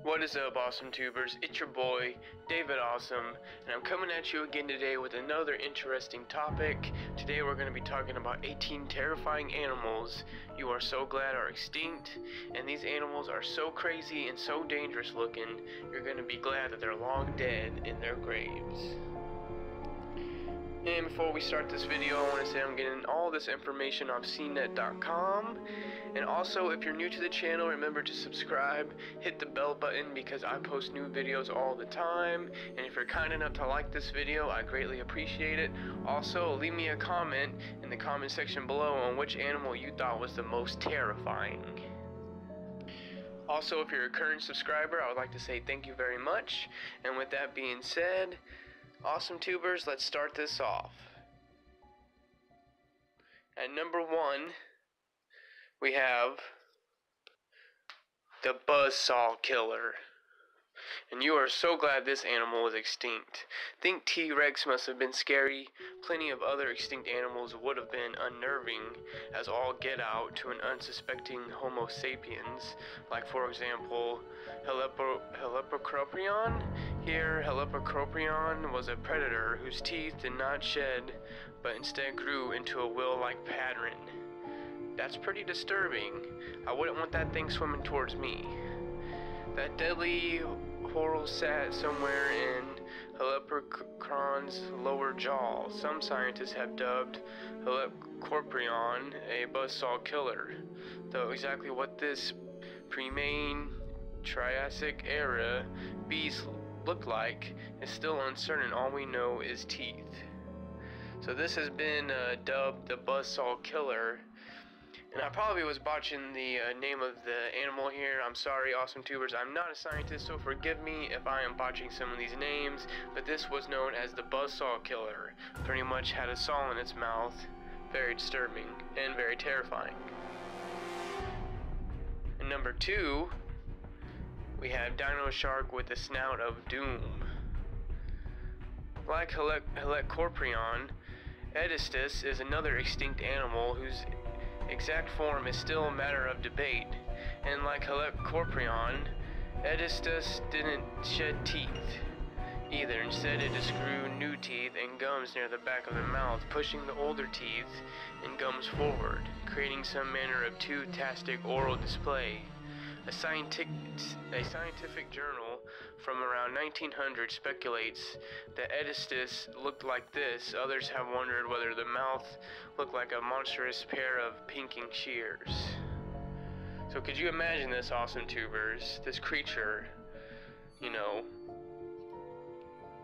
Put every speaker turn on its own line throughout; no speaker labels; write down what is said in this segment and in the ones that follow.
What is up, awesome tubers? It's your boy, David Awesome, and I'm coming at you again today with another interesting topic. Today we're going to be talking about 18 terrifying animals you are so glad are extinct, and these animals are so crazy and so dangerous looking, you're going to be glad that they're long dead in their graves. And before we start this video, I want to say I'm getting all this information off cnet.com. And also, if you're new to the channel, remember to subscribe, hit the bell button because I post new videos all the time. And if you're kind enough to like this video, I greatly appreciate it. Also, leave me a comment in the comment section below on which animal you thought was the most terrifying. Also, if you're a current subscriber, I would like to say thank you very much. And with that being said, awesome tubers, let's start this off. At number 1, we have the Buzzsaw Killer. And you are so glad this animal is extinct. Think T-Rex must have been scary. Plenty of other extinct animals would have been unnerving as all get out to an unsuspecting Homo sapiens. Like, for example, Helicropion. Here, Helicropion was a predator whose teeth did not shed, but instead grew into a wheel-like pattern. That's pretty disturbing. I wouldn't want that thing swimming towards me. That deadly horror sat somewhere in Helicropion's lower jaw. Some scientists have dubbed Helicropion a buzzsaw killer, though exactly what this pre-main Triassic era beast looked like is still uncertain. All we know is teeth. So this has been dubbed the Buzzsaw Killer. And I probably was botching the name of the animal here. I'm sorry, awesome tubers. I'm not a scientist, so forgive me if I am botching some of these names. But this was known as the Buzzsaw Killer. Pretty much had a saw in its mouth. Very disturbing and very terrifying. And number 2, we have Dino Shark with the snout of doom. Like Helicropion, Edistus is another extinct animal whose exact form is still a matter of debate, and like Helicropion, Edistus didn't shed teeth either. Instead, it just grew new teeth and gums near the back of the mouth, pushing the older teeth and gums forward, creating some manner of two-tastic oral display. A scientific journal from around 1900 speculates that Edistus looked like this. Others have wondered whether the mouth looked like a monstrous pair of pinking shears. So could you imagine this, awesome tubers? This creature, you know,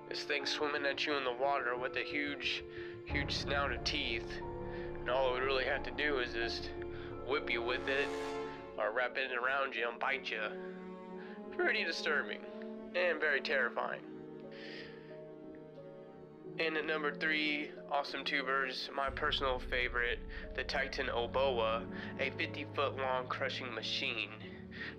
this thing swimming at you in the water with a huge snout of teeth, and all it would really have to do is just whip you with it, or wrap it around you and bite you. Pretty disturbing and very terrifying. And at number 3, awesome tubers, my personal favorite, the Titanoboa, a 50-foot long crushing machine.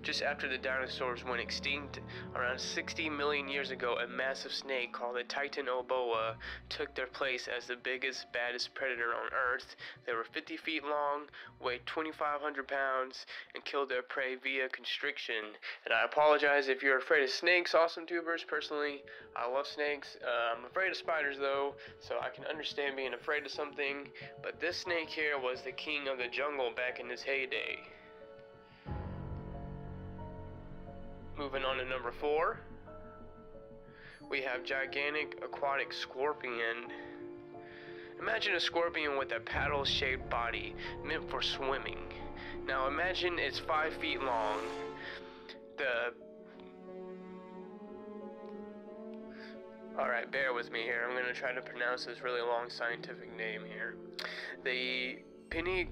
Just after the dinosaurs went extinct, around 60 million years ago, a massive snake called the Titanoboa took their place as the biggest, baddest predator on Earth. They were 50 feet long, weighed 2,500 pounds, and killed their prey via constriction. And I apologize if you're afraid of snakes, awesome tubers. Personally, I love snakes. I'm afraid of spiders though, so I can understand being afraid of something. But this snake here was the king of the jungle back in his heyday. Moving on to number 4, we have gigantic aquatic scorpion. Imagine a scorpion with a paddle-shaped body meant for swimming. Now imagine it's 5 feet long. Alright, bear with me here. I'm going to try to pronounce this really long scientific name here. The Piranha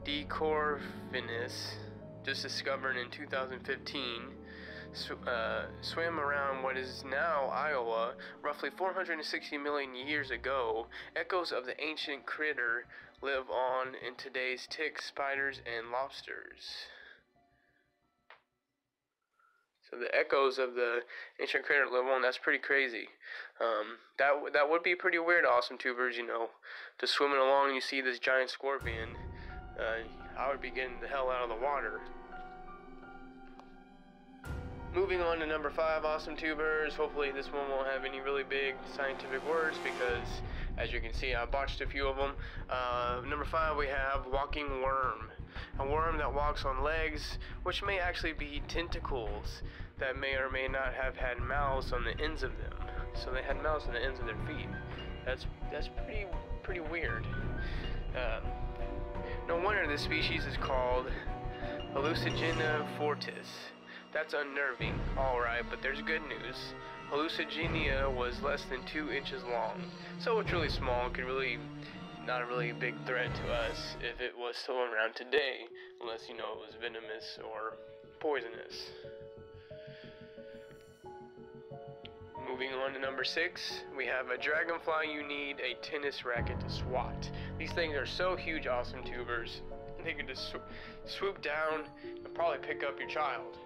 decorvinus, just discovered in 2015, swam around what is now Iowa roughly 460 million years ago. Echoes of the ancient critter live on in today's ticks, spiders, and lobsters. So the echoes of the ancient critter live on. That's pretty crazy. That would be pretty weird, awesome tubers, you know, just swimming along and you see this giant scorpion. I would be getting the hell out of the water. Moving on to number 5, awesome tubers. Hopefully this one won't have any really big scientific words because, as you can see, I botched a few of them. Number 5, we have walking worm. A worm that walks on legs, which may actually be tentacles that may or may not have had mouths on the ends of them. So they had mouths on the ends of their feet. That's pretty weird. No wonder this species is called Hallucigenia fortis. That's unnerving, alright, but there's good news. Hallucigenia was less than 2 inches long, so it's really small, not a really big threat to us if it was still around today, unless, you know, it was venomous or poisonous. Moving on to number 6, we have a dragonfly you need a tennis racket to swat. These things are so huge, awesome tubers. They could just swoop down and probably pick up your child.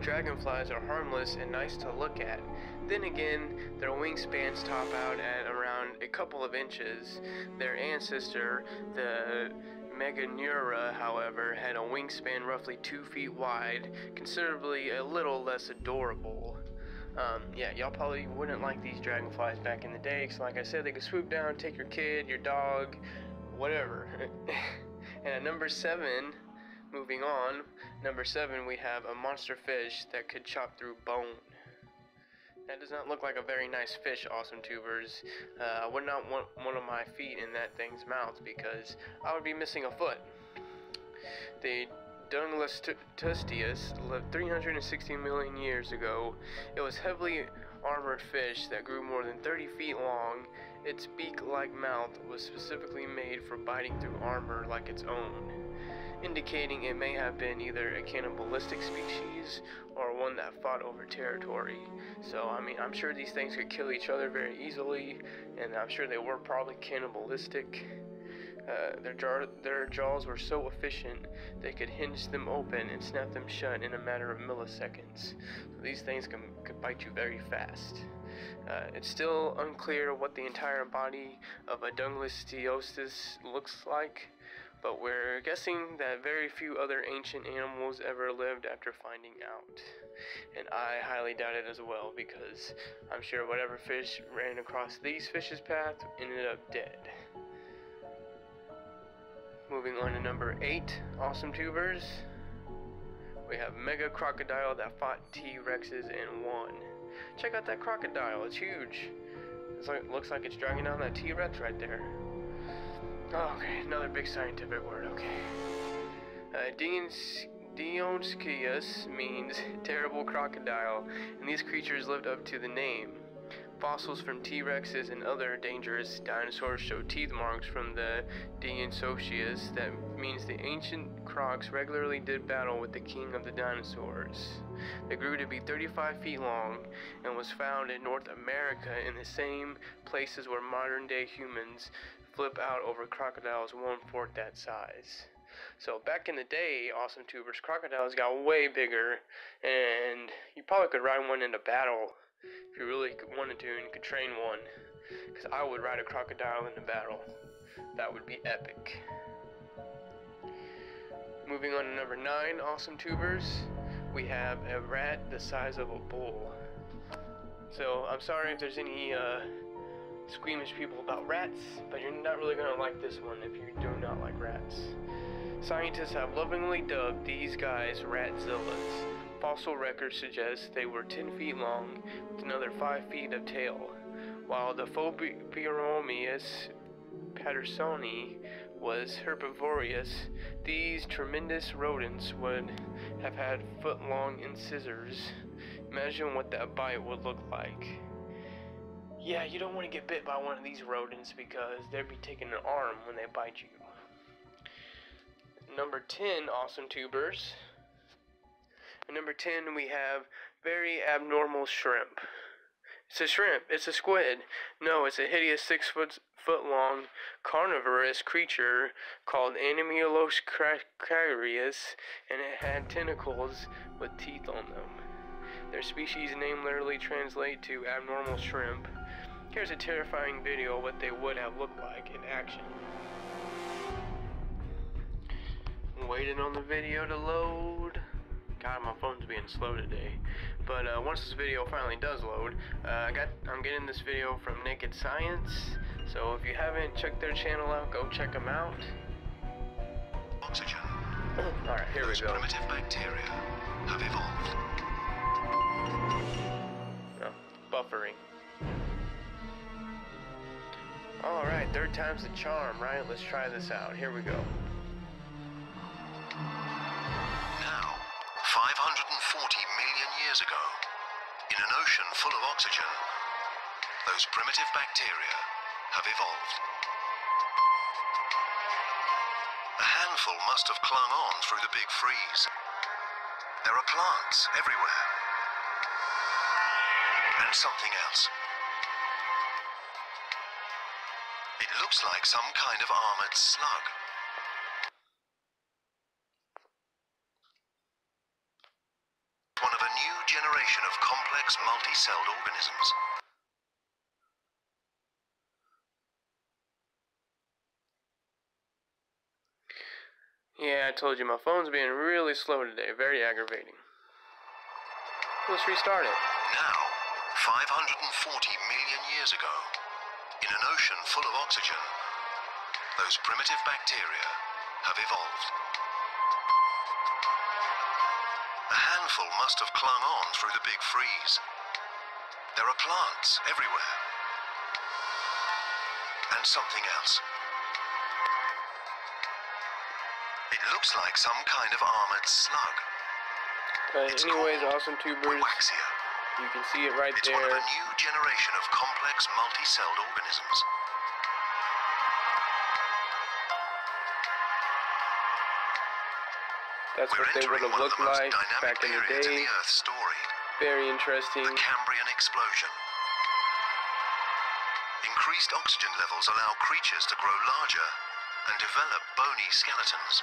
Dragonflies are harmless and nice to look at. Then again, their wingspans top out at around a couple of inches. Their ancestor, the Megalodon, however, had a wingspan roughly 2 feet wide, considerably a little less adorable. Yeah, y'all probably wouldn't like these dragonflies back in the day, because like I said, they could swoop down, take your kid, your dog, whatever. And at number 7, moving on, number 7, we have a monster fish that could chop through bone. That does not look like a very nice fish, awesome tubers. I would not want one of my feet in that thing's mouth because I would be missing a foot. The Dunlustius lived 360 million years ago. It was heavily armored fish that grew more than 30 feet long. Its beak-like mouth was specifically made for biting through armor like its own, indicating it may have been either a cannibalistic species or one that fought over territory. So, I mean, I'm sure these things could kill each other very easily, and I'm sure they were probably cannibalistic. Their jaws were so efficient, they could hinge them open and snap them shut in a matter of milliseconds. So these things could bite you very fast. It's still unclear what the entire body of a Dunlustius looks like, but we're guessing that very few other ancient animals ever lived after finding out. And I highly doubt it as well, because I'm sure whatever fish ran across these fish's path ended up dead. Moving on to number 8, awesome tubers. We have mega crocodile that fought T-Rexes and won. Check out that crocodile, it's huge. Looks like it's dragging down that T-Rex right there. Oh, okay, another big scientific word, okay. Dionskius means terrible crocodile, and these creatures lived up to the name. Fossils from T-Rexes and other dangerous dinosaurs show teeth marks from the Dionsocius. That means the ancient crocs regularly did battle with the king of the dinosaurs. They grew to be 35 feet long and was found in North America in the same places where modern-day humans flip out over crocodiles 1/4 that size. So back in the day, awesome tubers, crocodiles got way bigger, and you probably could ride one into battle if you really wanted to and could train one. Because I would ride a crocodile into battle. That would be epic. Moving on to number 9, awesome tubers, we have a rat the size of a bull. So I'm sorry if there's any squeamish people about rats, but you're not really going to like this one if you do not like rats. Scientists have lovingly dubbed these guys ratzillas. Fossil records suggest they were 10 feet long with another 5 feet of tail, while the Phobiomius pattersoni was herbivorous. These tremendous rodents would have had foot-long incisors. Imagine what that bite would look like. Yeah, you don't want to get bit by one of these rodents because they'd be taking an arm when they bite you. Number 10, awesome tubers. At number 10, we have very abnormal shrimp. It's a shrimp. It's a squid. No, it's a hideous 6 foot long carnivorous creature called Animaloscarius, and it had tentacles with teeth on them. Their species name literally translate to abnormal shrimp. Here's a terrifying video of what they would have looked like in action. Waiting on the video to load. God, my phone's being slow today. But once this video finally does load, I'm getting this video from Naked Science. So if you haven't checked their channel out, go check them out.
Oxygen.
Alright, here we go.
Primitive bacteria have evolved.
Oh, buffering. Alright, third time's the charm, right? Let's try this out. Here we go.
Now, 540 million years ago, in an ocean full of oxygen, those primitive bacteria have evolved. A handful must have clung on through the big freeze. There are plants everywhere. And something else. It looks like some kind of armored slug. One of a new generation of complex multi-celled organisms.
Yeah, I told you my phone's being really slow today. Very aggravating. Let's restart it.
Now, 540 million years ago, in an ocean full of oxygen, those primitive bacteria have evolved. A handful must have clung on through the big freeze. There are plants everywhere. And something else. It looks like some kind of armored slug.
Anyways, awesome tubers,
Waxia.
you can see it right
It's
there.
one of a new generation of complex multi-celled organisms.
That's what they would have looked like back in the
periods in
day.
the Earth's story,
Very interesting.
the Cambrian explosion. Increased oxygen levels allow creatures to grow larger and develop bony skeletons.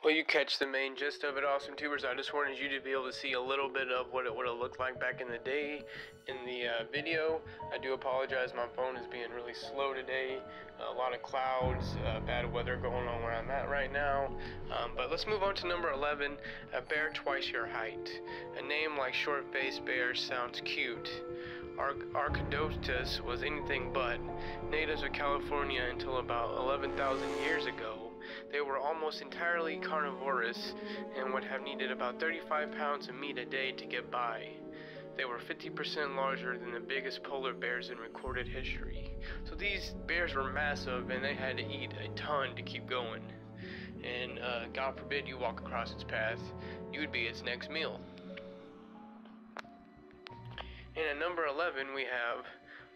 Well, you catch the main gist of it, awesome tubers. I just wanted you to be able to see a little bit of what it would have looked like back in the day in the video. I do apologize, my phone is being really slow today. A lot of clouds, bad weather going on where I'm at right now. But let's move on to number 11, a bear twice your height. A name like short-faced bear sounds cute. Archaeopteryx was anything but. Natives of California until about 11,000 years ago. They were almost entirely carnivorous and would have needed about 35 pounds of meat a day to get by. They were 50% larger than the biggest polar bears in recorded history. So these bears were massive and they had to eat a ton to keep going. And God forbid you walk across its path, you would be its next meal. And at number 11 we have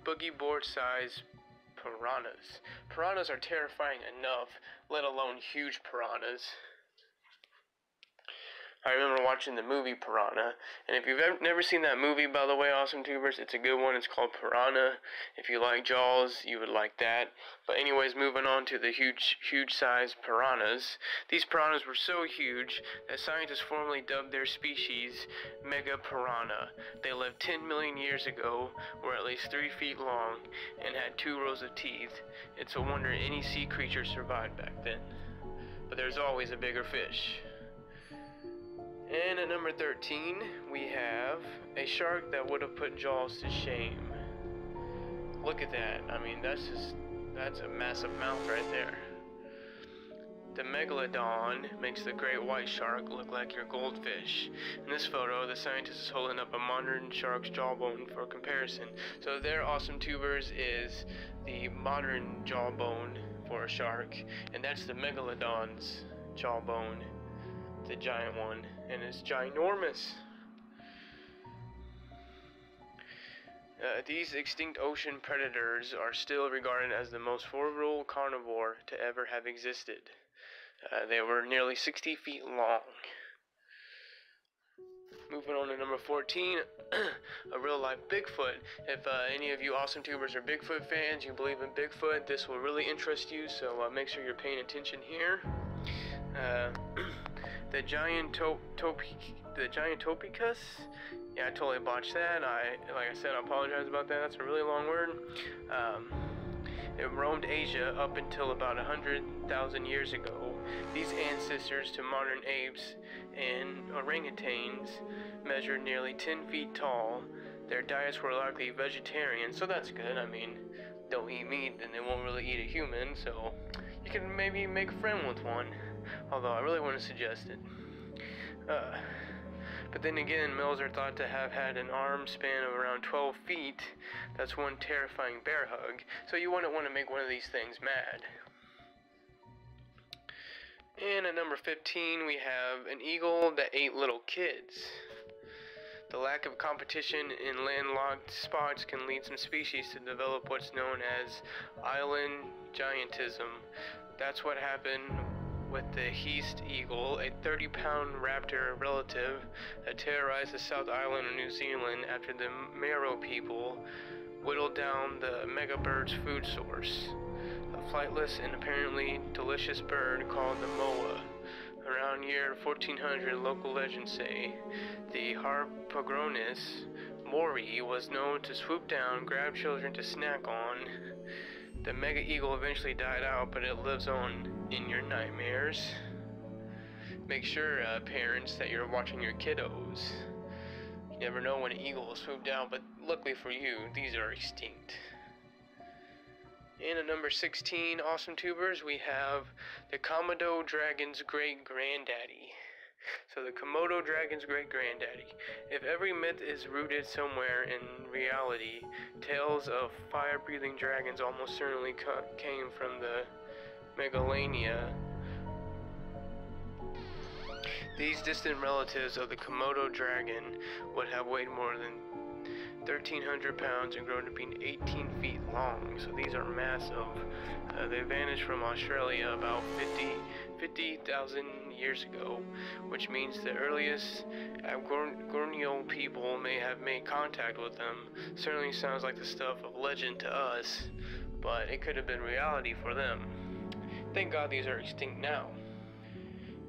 boogie board size piranhas. Piranhas are terrifying enough, let alone huge piranhas. I remember watching the movie Piranha, and if you've never seen that movie, by the way, awesome tubers, it's a good one. It's called Piranha. If you like Jaws, you would like that. But anyways, moving on to the huge size piranhas. These piranhas were so huge that scientists formally dubbed their species Mega Piranha. They lived 10 million years ago, were at least 3 feet long, and had 2 rows of teeth. It's a wonder any sea creature survived back then. But there's always a bigger fish. And at number 13, we have a shark that would have put Jaws to shame. Look at that. I mean, that's a massive mouth right there. The Megalodon makes the great white shark look like your goldfish. In this photo, the scientist is holding up a modern shark's jawbone for comparison. So there, awesome tubers, is the modern jawbone for a shark, and that's the Megalodon's jawbone, the giant one, and it's ginormous. These extinct ocean predators are still regarded as the most formidable carnivore to ever have existed. They were nearly 60 feet long. Moving on to number 14, a real-life Bigfoot. If any of you awesome tubers are Bigfoot fans, you believe in Bigfoot, this will really interest you, so make sure you're paying attention here. The Gigantopithecus. Yeah, I totally botched that. Like I said, I apologize about that. That's a really long word. It roamed Asia up until about 100,000 years ago. These ancestors to modern apes and orangutans measured nearly 10 feet tall. Their diets were likely vegetarian, so that's good. I mean, don't eat meat, then they won't really eat a human, so you can maybe make a friend with one. Although I really wouldn't suggest it. But then again, males are thought to have had an arm span of around 12 feet. That's one terrifying bear hug, so you wouldn't want to make one of these things mad. And at number 15, we have an eagle that ate little kids. The lack of competition in landlocked spots can lead some species to develop what's known as island giantism. That's what happened with the Heast eagle, a 30-pound raptor relative that terrorized the South Island of New Zealand after the Mero people whittled down the megabird's food source. A flightless and apparently delicious bird called the moa. Around year 1400, local legends say the Harpagornis mori was known to swoop down, grab children to snack on. The mega eagle eventually died out, but it lives on in your nightmares. Make sure, parents, that you're watching your kiddos. You never know when an eagle will swoop down, but luckily for you, these are extinct. And at number 16, awesome tubers, we have the Komodo Dragons' great-granddaddy. So the Komodo Dragon's great-granddaddy. If every myth is rooted somewhere in reality, tales of fire-breathing dragons almost certainly came from the Megalania. These distant relatives of the Komodo dragon would have weighed more than 1,300 pounds and grown to be 18 feet long, so these are massive. They vanished from Australia about 50,000 years ago, which means the earliest Aboriginal people may have made contact with them. Certainly sounds like the stuff of legend to us, but it could have been reality for them. Thank God these are extinct now.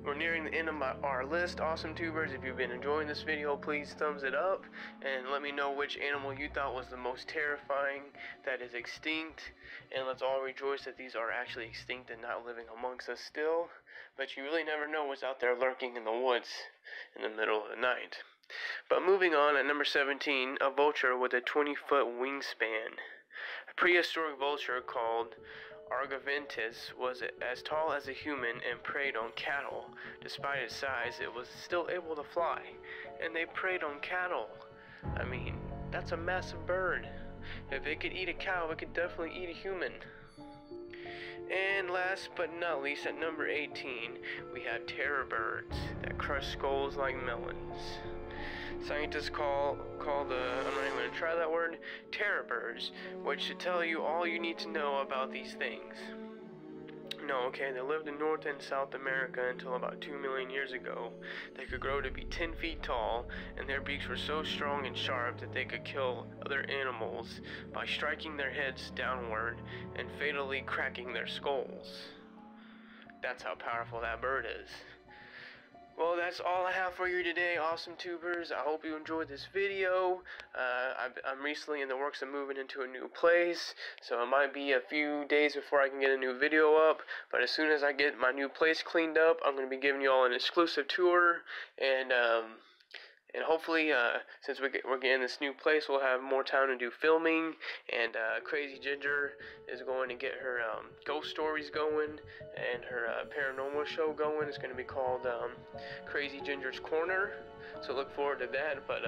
We're nearing the end of our list. Awesome tubers, if you've been enjoying this video, please thumbs it up and let me know which animal you thought was the most terrifying that is extinct, and let's all rejoice that these are actually extinct and not living amongst us still. But you really never know what's out there lurking in the woods in the middle of the night. But moving on, at number 17, a vulture with a 20-foot wingspan. A prehistoric vulture called Argaventis was as tall as a human and preyed on cattle. Despite its size, it was still able to fly, and they preyed on cattle. I mean, that's a massive bird. If it could eat a cow, it could definitely eat a human. And last but not least, at number 18, we have terror birds that crush skulls like melons. Scientists call the, I'm not even going to try that word, terror birds, which should tell you all you need to know about these things. No, okay, they lived in North and South America until about 2 million years ago. They could grow to be 10 feet tall, and their beaks were so strong and sharp that they could kill other animals by striking their heads downward and fatally cracking their skulls. That's how powerful that bird is. Well, that's all I have for you today, awesome tubers. I hope you enjoyed this video. I'm recently in the works of moving into a new place, so it might be a few days before I can get a new video up. But as soon as I get my new place cleaned up, I'm going to be giving you all an exclusive tour, and hopefully, since we're getting this new place, we'll have more time to do filming, and Crazy Ginger is going to get her ghost stories going, and her paranormal show going. It's going to be called Crazy Ginger's Corner, so look forward to that. But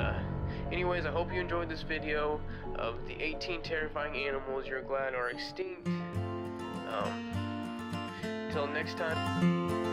anyways, I hope you enjoyed this video of the 18 terrifying animals you're glad are extinct. Until next time.